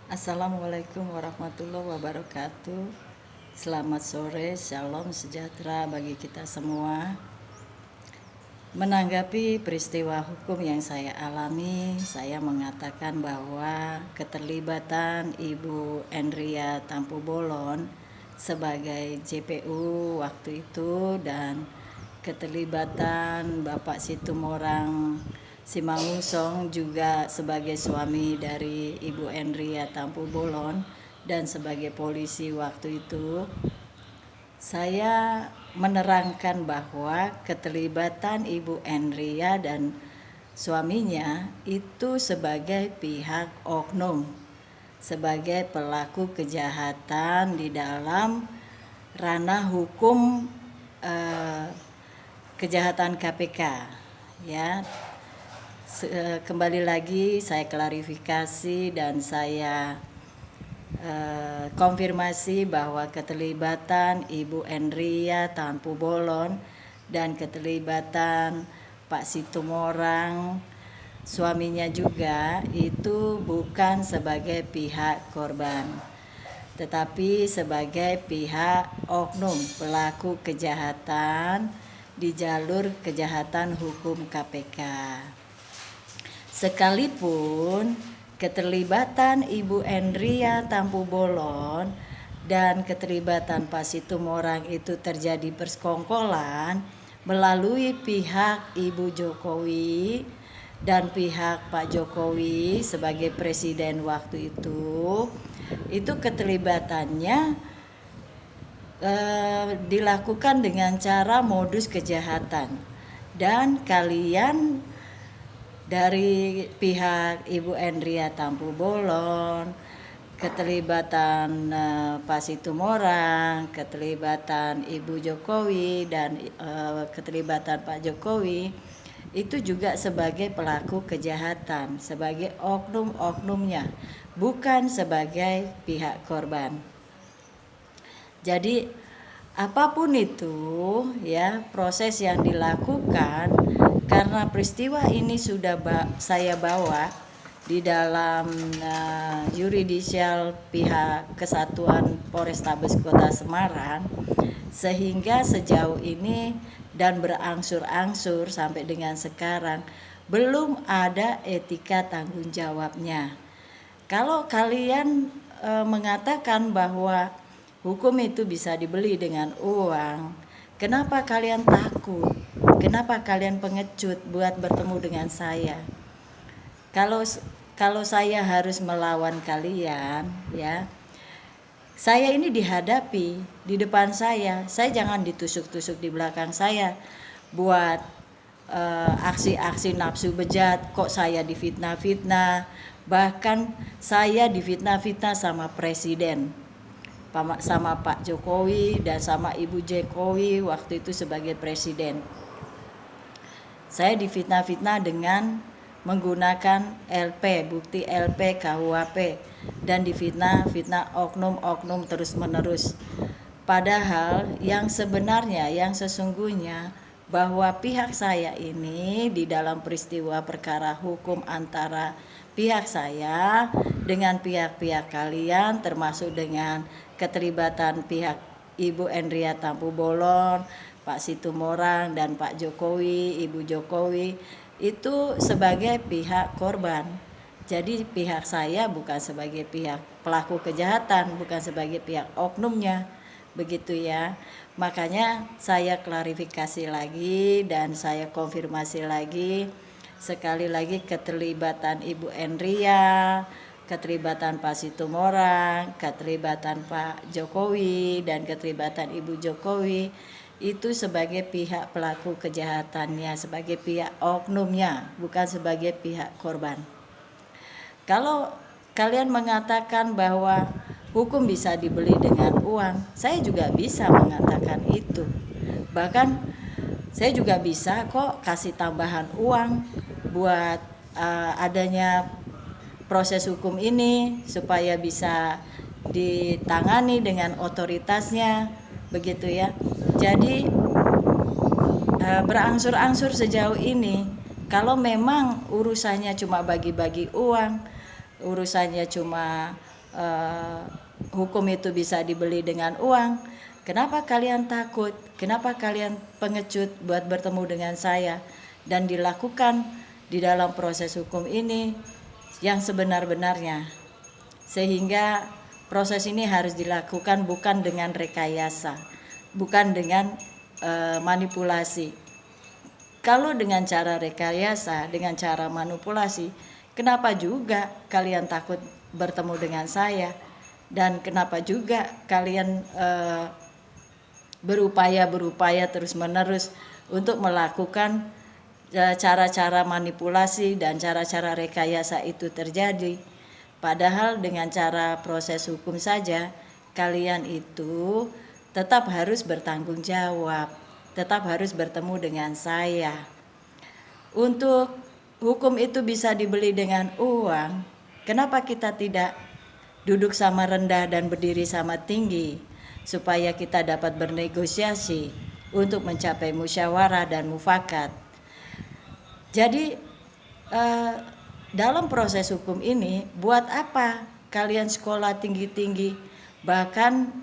Assalamualaikum warahmatullahi wabarakatuh. Selamat sore, shalom sejahtera bagi kita semua. Menanggapi peristiwa hukum yang saya alami, saya mengatakan bahwa keterlibatan Ibu Enria Tampu-Bolon sebagai JPU waktu itu dan keterlibatan Bapak Situmorang Simangunsorang juga sebagai suami dari Ibu Enria Tampu-Bolon dan sebagai polisi waktu itu, saya menerangkan bahwa keterlibatan Ibu Enria dan suaminya itu sebagai pihak oknum, sebagai pelaku kejahatan di dalam ranah hukum kejahatan KPK. Ya, kembali lagi saya klarifikasi dan saya konfirmasi bahwa keterlibatan Ibu Enria Tampu-Bolon dan keterlibatan Pak Situmorang suaminya juga itu bukan sebagai pihak korban, tetapi sebagai pihak oknum pelaku kejahatan di jalur kejahatan hukum KPK. Sekalipun keterlibatan Ibu Enria Tampu-Bolon dan keterlibatan Pak Situmorang itu terjadi persekongkolan melalui pihak Ibu Jokowi dan pihak Pak Jokowi sebagai presiden waktu itu keterlibatannya dilakukan dengan cara modus kejahatan, dan kalian dari pihak Ibu Enria Tampu-Bolon, keterlibatan Pak Situmorang, keterlibatan Ibu Jokowi dan keterlibatan Pak Jokowi itu juga sebagai pelaku kejahatan, sebagai oknum-oknumnya, bukan sebagai pihak korban. Jadi apapun itu ya, proses yang dilakukan karena peristiwa ini sudah saya bawa di dalam yuridisial pihak Kesatuan Polrestabes Kota Semarang, sehingga sejauh ini dan berangsur-angsur sampai dengan sekarang belum ada etika tanggung jawabnya. Kalau kalian mengatakan bahwa hukum itu bisa dibeli dengan uang, kenapa kalian takut? Kenapa kalian pengecut buat bertemu dengan saya? Kalau saya harus melawan kalian, ya, saya ini dihadapi di depan saya jangan ditusuk-tusuk di belakang saya buat aksi-aksi nafsu bejat. Kok saya difitnah-fitnah? Bahkan saya difitnah-fitnah sama presiden, sama Pak Jokowi dan sama Ibu Jokowi waktu itu sebagai presiden. Saya difitnah-fitnah dengan menggunakan LP, bukti LP KUHP, dan difitnah oknum-oknum terus-menerus. Padahal yang sebenarnya, yang sesungguhnya, bahwa pihak saya ini di dalam peristiwa perkara hukum antara pihak saya dengan pihak-pihak kalian, termasuk dengan keterlibatan pihak Ibu Enria Tampu-Bolon, Pak Situmorang dan Pak Jokowi, Ibu Jokowi, itu sebagai pihak korban. Jadi pihak saya bukan sebagai pihak pelaku kejahatan, bukan sebagai pihak oknumnya, begitu ya. Makanya saya klarifikasi lagi dan saya konfirmasi lagi, sekali lagi keterlibatan Ibu Enria, keterlibatan Pak Situmorang, keterlibatan Pak Jokowi dan keterlibatan Ibu Jokowi itu sebagai pihak pelaku kejahatannya, sebagai pihak oknumnya, bukan sebagai pihak korban. Kalau kalian mengatakan bahwa hukum bisa dibeli dengan uang, saya juga bisa mengatakan itu. Bahkan saya juga bisa kok kasih tambahan uang buat adanya proses hukum ini supaya bisa ditangani dengan otoritasnya, begitu ya. Jadi berangsur-angsur sejauh ini, kalau memang urusannya cuma bagi-bagi uang, urusannya cuma eh, hukum itu bisa dibeli dengan uang. Kenapa kalian takut? Kenapa kalian pengecut buat bertemu dengan saya? Dan dilakukan di dalam proses hukum ini yang sebenar-benarnya. Sehingga proses ini harus dilakukan bukan dengan rekayasa, bukan dengan manipulasi. Kalau dengan cara rekayasa, dengan cara manipulasi, kenapa juga kalian takut bertemu dengan saya? Dan kenapa juga kalian berupaya terus-menerus untuk melakukan cara-cara manipulasi dan cara-cara rekayasa itu terjadi? Padahal dengan cara proses hukum saja, kalian itu tetap harus bertanggung jawab, tetap harus bertemu dengan saya. Untuk hukum itu bisa dibeli dengan uang, kenapa kita tidak duduk sama rendah dan berdiri sama tinggi, supaya kita dapat bernegosiasi untuk mencapai musyawarah dan mufakat. Jadi dalam proses hukum ini, buat apa kalian sekolah tinggi-tinggi, bahkan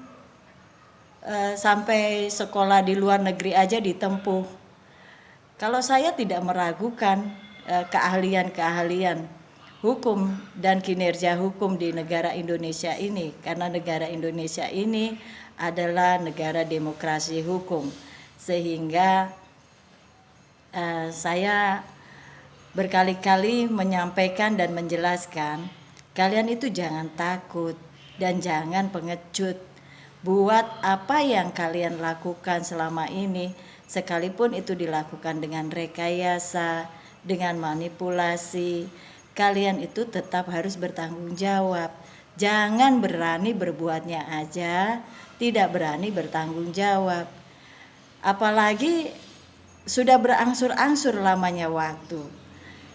sampai sekolah di luar negeri aja ditempuh? Kalau saya tidak meragukan keahlian-keahlian hukum dan kinerja hukum di negara Indonesia ini, karena negara Indonesia ini adalah negara demokrasi hukum, sehingga saya berkali-kali menyampaikan dan menjelaskan, kalian itu jangan takut dan jangan pengecut. Buat apa yang kalian lakukan selama ini, sekalipun itu dilakukan dengan rekayasa, dengan manipulasi, kalian itu tetap harus bertanggung jawab. Jangan berani berbuatnya aja, tidak berani bertanggung jawab. Apalagi sudah berangsur-angsur lamanya waktu.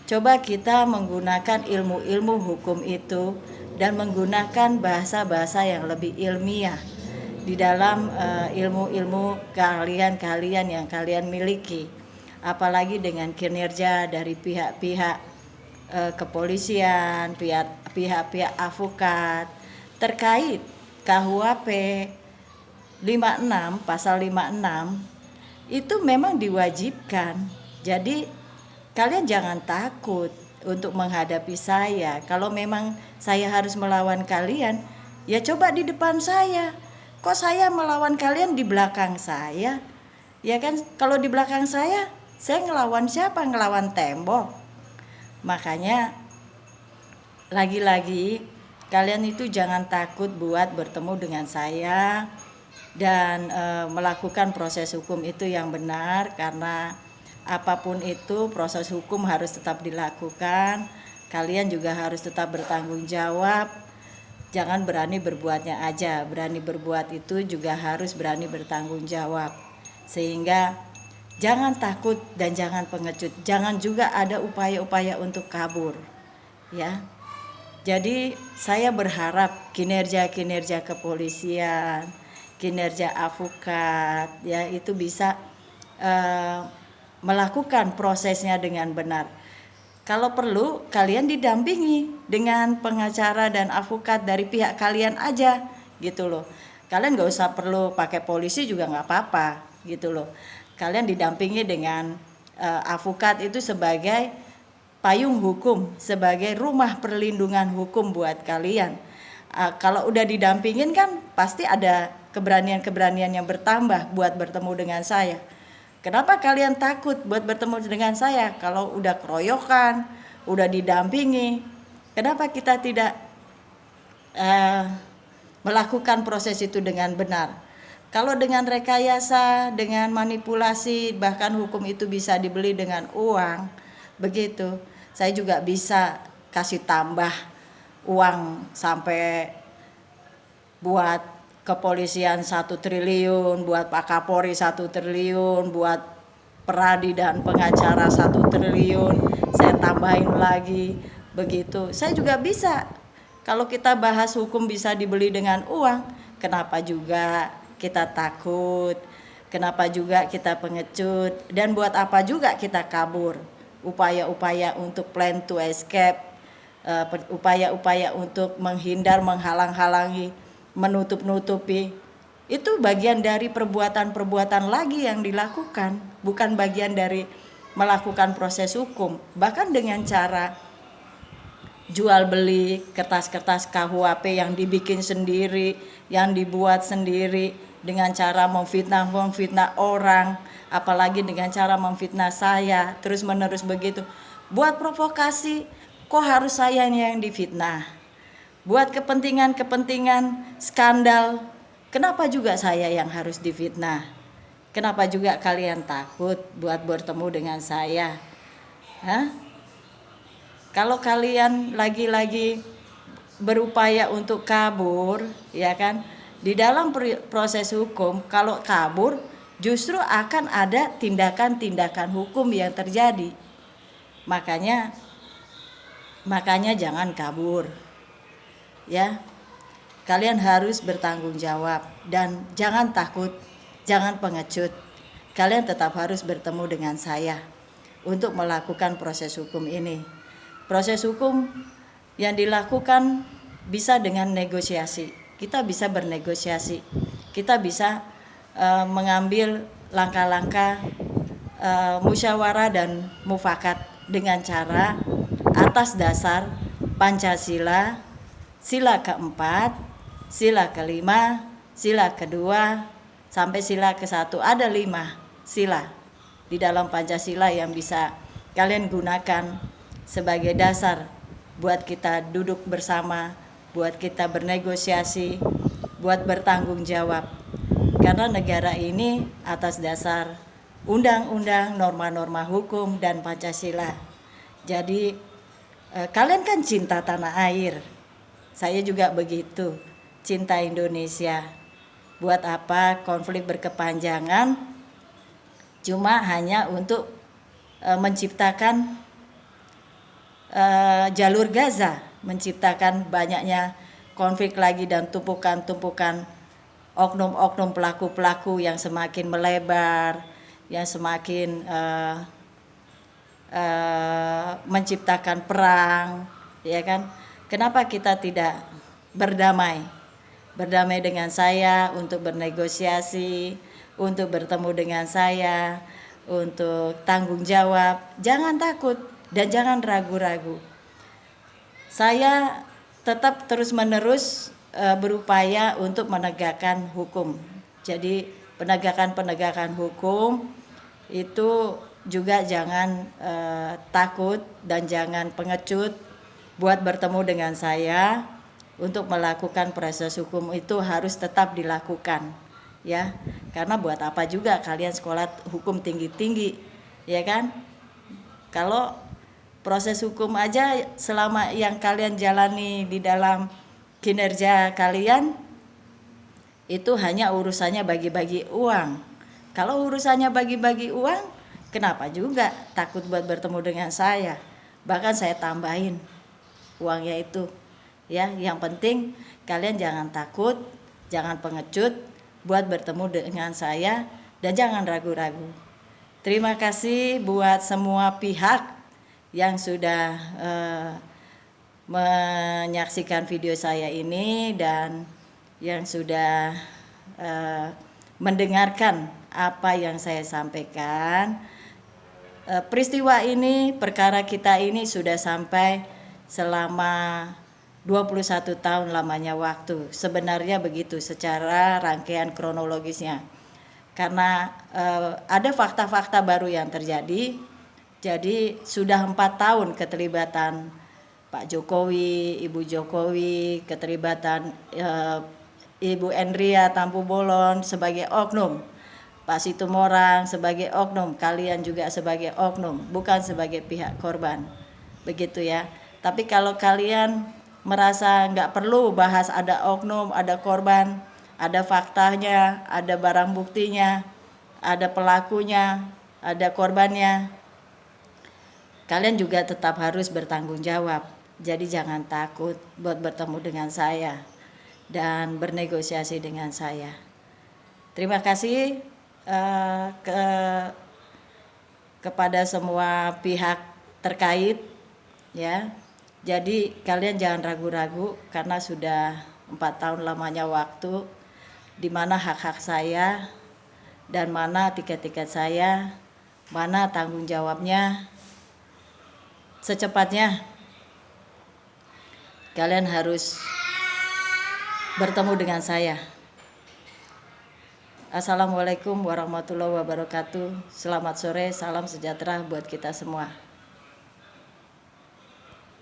Coba kita menggunakan ilmu-ilmu hukum itu dan menggunakan bahasa-bahasa yang lebih ilmiah di dalam ilmu-ilmu kalian yang kalian miliki. Apalagi dengan kinerja dari pihak-pihak kepolisian, pihak-pihak advokat terkait KUHP 56, pasal 56 itu memang diwajibkan. Jadi kalian jangan takut untuk menghadapi saya. Kalau memang saya harus melawan kalian, ya coba di depan saya. Kok saya melawan kalian di belakang saya? Ya kan, kalau di belakang saya ngelawan siapa? Ngelawan tembok. Makanya lagi-lagi kalian itu jangan takut buat bertemu dengan saya dan melakukan proses hukum itu yang benar, karena apapun itu proses hukum harus tetap dilakukan. Kalian juga harus tetap bertanggung jawab. Jangan berani berbuatnya aja, berani berbuat itu juga harus berani bertanggung jawab. Sehingga jangan takut dan jangan pengecut. Jangan juga ada upaya-upaya untuk kabur. Ya. Jadi saya berharap kinerja kepolisian, kinerja advokat ya itu bisa melakukan prosesnya dengan benar. Kalau perlu kalian didampingi dengan pengacara dan advokat dari pihak kalian aja gitu loh. Kalian gak usah perlu pakai polisi juga gak apa-apa gitu loh. Kalian didampingi dengan advokat itu sebagai payung hukum, sebagai rumah perlindungan hukum buat kalian. Kalau udah didampingin kan pasti ada keberanian-keberanian yang bertambah buat bertemu dengan saya. Kenapa kalian takut buat bertemu dengan saya? Kalau udah keroyokan, udah didampingi, kenapa kita tidak melakukan proses itu dengan benar? Kalau dengan rekayasa, dengan manipulasi, bahkan hukum itu bisa dibeli dengan uang, begitu. Saya juga bisa kasih tambah uang sampai buat kepolisian 1 triliun, buat Pak Kapolri 1 triliun, buat peradi dan pengacara 1 triliun, saya tambahin lagi, begitu. Saya juga bisa. Kalau kita bahas hukum bisa dibeli dengan uang, kenapa juga kita takut? Kenapa juga kita pengecut? Dan buat apa juga kita kabur? Upaya-upaya untuk plan to escape upaya-upaya untuk menghindar, menghalang-halangi, menutup-nutupi, itu bagian dari perbuatan-perbuatan lagi yang dilakukan, bukan bagian dari melakukan proses hukum. Bahkan dengan cara jual beli kertas-kertas KUHP yang dibikin sendiri, yang dibuat sendiri, dengan cara memfitnah orang, apalagi dengan cara memfitnah saya, terus menerus begitu. Buat provokasi, kok harus saya yang difitnah? Buat kepentingan-kepentingan skandal, kenapa juga saya yang harus difitnah? Kenapa juga kalian takut buat bertemu dengan saya? Hah? Kalau kalian lagi-lagi berupaya untuk kabur, ya kan? Di dalam proses hukum, kalau kabur justru akan ada tindakan-tindakan hukum yang terjadi. Makanya jangan kabur. Ya. Kalian harus bertanggung jawab dan jangan takut, jangan pengecut. Kalian tetap harus bertemu dengan saya untuk melakukan proses hukum ini. Proses hukum yang dilakukan bisa dengan negosiasi. Kita bisa bernegosiasi. Kita bisa mengambil langkah-langkah musyawarah dan mufakat dengan cara atas dasar Pancasila, sila keempat, sila kelima, sila kedua, sampai sila ke-1. Ada 5 sila di dalam Pancasila yang bisa kalian gunakan sebagai dasar buat kita duduk bersama, buat kita bernegosiasi, buat bertanggung jawab. Karena negara ini atas dasar undang-undang, norma-norma hukum, dan Pancasila. Jadi kalian kan cinta tanah air. Saya juga begitu, cinta Indonesia. Buat apa konflik berkepanjangan cuma hanya untuk menciptakan jalur Gaza, menciptakan banyaknya konflik lagi dan tumpukan-tumpukan oknum-oknum pelaku-pelaku yang semakin melebar, yang semakin menciptakan perang, ya kan? Kenapa kita tidak berdamai dengan saya, untuk bernegosiasi, untuk bertemu dengan saya, untuk tanggung jawab? Jangan takut dan jangan ragu-ragu. Saya tetap terus-menerus berupaya untuk menegakkan hukum. Jadi penegakan hukum itu juga jangan takut dan jangan pengecut buat bertemu dengan saya. Untuk melakukan proses hukum itu harus tetap dilakukan, ya. Karena buat apa juga kalian sekolah hukum tinggi-tinggi, ya kan? Kalau proses hukum aja selama yang kalian jalani di dalam kinerja kalian itu hanya urusannya bagi-bagi uang. Kalau urusannya bagi-bagi uang, kenapa juga takut buat bertemu dengan saya? Bahkan saya tambahin uangnya itu. Ya, yang penting kalian jangan takut, jangan pengecut buat bertemu dengan saya dan jangan ragu-ragu. Terima kasih buat semua pihak yang sudah menyaksikan video saya ini dan yang sudah mendengarkan apa yang saya sampaikan. Peristiwa ini, perkara kita ini sudah sampai selama 21 tahun lamanya waktu. Sebenarnya begitu secara rangkaian kronologisnya. Karena ada fakta-fakta baru yang terjadi. Jadi sudah 4 tahun keterlibatan Pak Jokowi, Ibu Jokowi, keterlibatan Ibu Enria Tampu Bolon sebagai oknum, Pak Situmorang sebagai oknum, kalian juga sebagai oknum, bukan sebagai pihak korban. Begitu ya. Tapi kalau kalian merasa nggak perlu bahas ada oknum, ada korban, ada faktanya, ada barang buktinya, ada pelakunya, ada korbannya, kalian juga tetap harus bertanggung jawab. Jadi jangan takut buat bertemu dengan saya dan bernegosiasi dengan saya. Terima kasih kepada semua pihak terkait, ya. Jadi kalian jangan ragu-ragu, karena sudah 4 tahun lamanya waktu, di mana hak-hak saya dan mana tiket-tiket saya, mana tanggung jawabnya. Secepatnya kalian harus bertemu dengan saya. Assalamualaikum warahmatullahi wabarakatuh. Selamat sore, salam sejahtera buat kita semua.